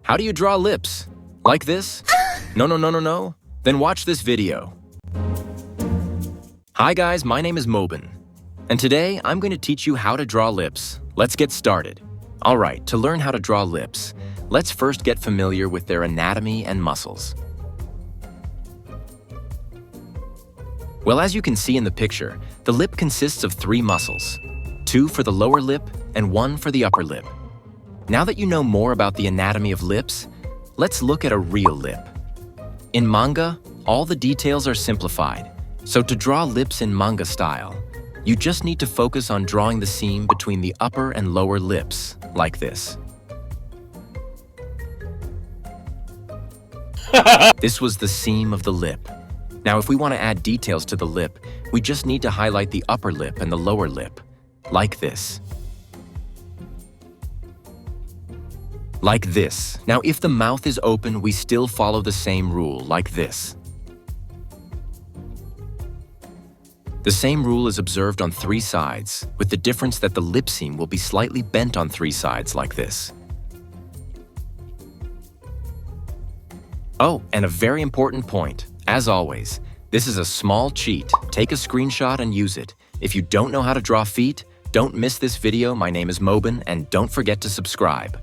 How do you draw lips? Like this? No. Then watch this video. Hi guys, my name is Mobin. And today, I'm going to teach you how to draw lips. Let's get started. Alright, to learn how to draw lips, let's first get familiar with their anatomy and muscles. Well, as you can see in the picture, the lip consists of 3 muscles, 2 for the lower lip and 1 for the upper lip. Now that you know more about the anatomy of lips, let's look at a real lip. In manga, all the details are simplified, so to draw lips in manga style, you just need to focus on drawing the seam between the upper and lower lips, like this. This was the seam of the lip. Now, if we want to add details to the lip, we just need to highlight the upper lip and the lower lip, like this. Like this. Now, if the mouth is open, we still follow the same rule, like this. The same rule is observed on 3 sides, with the difference that the lip seam will be slightly bent on 3 sides, like this. Oh, and a very important point. As always, this is a small cheat. Take a screenshot and use it. If you don't know how to draw feet, don't miss this video. My name is Mobin, and don't forget to subscribe.